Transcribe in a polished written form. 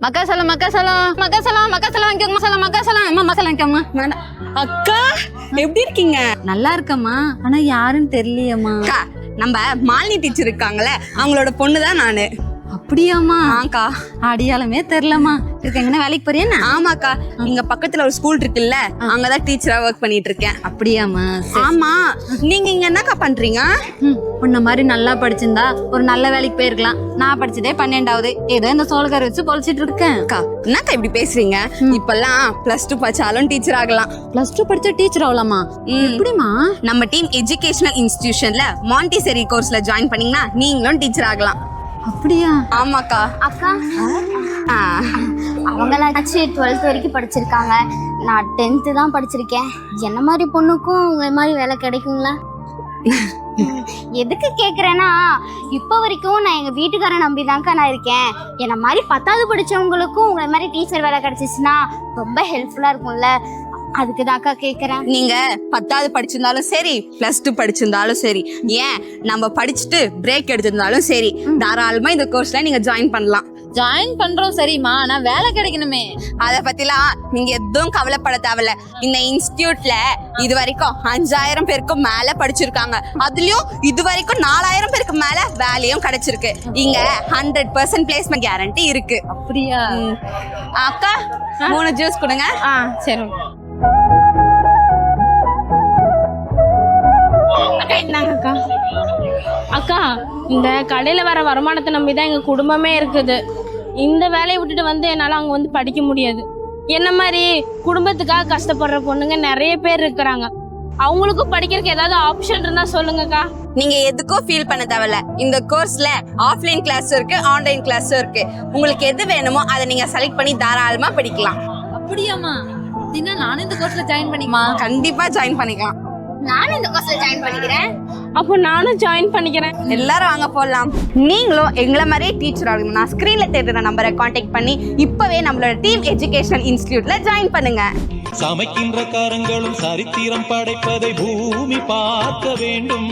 மக்காசலம் வாங்கிக்கோங்க. அக்கா எப்படி இருக்கீங்க? நல்லா இருக்கம்மா. ஆனா யாருன்னு தெரியலையம்மா. அக்கா நம்ம மாலினி டீச்சர் இருக்காங்களே அவங்களோட பொண்ணுதான் நானு. அப்படியாம்மா? ஆக்கா அடையாளமே தெரியலம்மா. இருக்கீங்கன்னா வேலைக்கு போறியா? ஆமாக்கா, இங்க பக்கத்துல ஒரு ஸ்கூல் இருக்குல்ல, அங்கதான் டீச்சரா ஒர்க் பண்ணிட்டு இருக்கேன். அப்படியாம்மா? ஆமா, நீங்க இங்க என்னக்கா பண்றீங்க? உன்ன மாதிரி நல்லா படிச்சிருந்தா ஒரு நல்ல வேலைக்கு போயிருக்கலாம். நான் படிச்சதே 12வது, ஏதோ இந்த சோளக்கார வச்சு பொழிச்சிட்டு இருக்கேன். அக்கா என்னக்கா இப்படி பேசுறீங்க? இப்பெல்லாம் +2 படிச்சாலும் டீச்சர் ஆகலாம். +2 படிச்சா டீச்சர் ஆகலாமா? எப்படிமா? நம்ம டீம் எஜுகேஷனல் இன்ஸ்டிடியூஷன்ல மாண்டிசெரி கோர்ஸ்ல ஜாயின் பண்ணீங்கன்னா நீங்களும் டீச்சர் ஆகலாம். அப்படியா? ஆமாக்கா. அக்கா அவங்களாச்சு 12th வரைக்கும் படிச்சிருக்காங்க. நான் 10th தான் படிச்சிருக்கேன். என்ன மாதிரி பொண்ணுக்கும் உங்க மாதிரி வேலை கிடைக்குங்களா? எதுக்கு கேட்குறேன்னா, இப்போ வரைக்கும் நான் எங்கள் வீட்டுக்காரன் நம்பி தான்க்கா நான் இருக்கேன். என்ன மாதிரி 10வது படித்தவங்களுக்கும் உங்களை மாதிரி டீச்சர் வேலை கிடச்சிச்சின்னா ரொம்ப ஹெல்ப்ஃபுல்லாக இருக்கும்ல, அதுக்கு தான்க்கா கேட்குறேன். நீங்க 10வது படிச்சிருந்தாலும் சரி, +2 படிச்சிருந்தாலும் சரி, ஏன் நம்ம படிச்சுட்டு பிரேக் எடுத்திருந்தாலும் சரி, தாராளமா இந்த கோர்ஸ்ல நீங்க ஜாயின் பண்ணலாம். ஜாயின் பண்றோம் சரிம்மா, ஆனா வேலை கிடைக்கணுமே. அத பத்திலாம் நீங்க எதுவும் கவலைப்பட தேவையில்ல. இந்த இன்ஸ்டிடியூட்ல இது வரைக்கும் 5000 பேருக்கும் மேல படிச்சிருக்காங்க. அதுலயும் இது வரைக்கும் 4000 பேருக்கு மேல வேலையும் கிடைச்சிருக்கு. இங்க 100% பிளேஸ்மெண்ட் கேரண்டி இருக்கு. அப்படியா? அக்கா 3 ஜூஸ் கொடுங்க. சரி. அக்கா அக்கா இந்த கடையில் வர வருமானத்தை நம்பி தான் எங்கள் குடும்பமே இருக்குது. இந்த வேலையை விட்டுட்டு வந்து என்னால் அங்கே வந்து படிக்க முடியாது. என்ன மாதிரி குடும்பத்துக்காக கஷ்டப்படுற பொண்ணுங்க நிறைய பேர் இருக்கிறாங்க. அவங்களுக்கும் படிக்கிறதுக்கு ஏதாவது ஆப்ஷன் இருந்தா சொல்லுங்கக்கா. நீங்க எதுக்கும் ஃபீல் பண்ண தேவையில்ல. இந்த கோர்ஸ்ல ஆஃப்லைன் கிளாஸும் இருக்கு, ஆன்லைன் கிளாஸும் இருக்கு. உங்களுக்கு எது வேணுமோ அதை நீங்க செலக்ட் பண்ணி தாராளமா படிக்கலாம். அப்படியாம்மா? அப்படின்னா நானும் இந்த கோர்ஸ்ல ஜாயின் பண்ணிக்குமா? கண்டிப்பா ஜாயின் பண்ணிக்கலாம். நானும் இந்த கோர்ஸ்ல ஜாயின் பண்ணிக்கிறேன். அப்போ நானும் ஜாயின் பண்ணிக்கிறேன். எல்லாரும் வாங்க போடலாம். நீங்களும் எங்களை மாதிரியே டீச்சர் ஆகணும். நான் ஸ்கிரீன்ல தெரியுற நம்பரை கான்டாக்ட் பண்ணி இப்பவே நம்மளோட டீம் எஜுகேஷனல் இன்ஸ்டிடியூட்ல ஜாயின் பண்ணுங்க. சமைக்கின்ற கரங்களும் சரித்திரம் படைப்பதை பூமி பார்க்க வேண்டும்.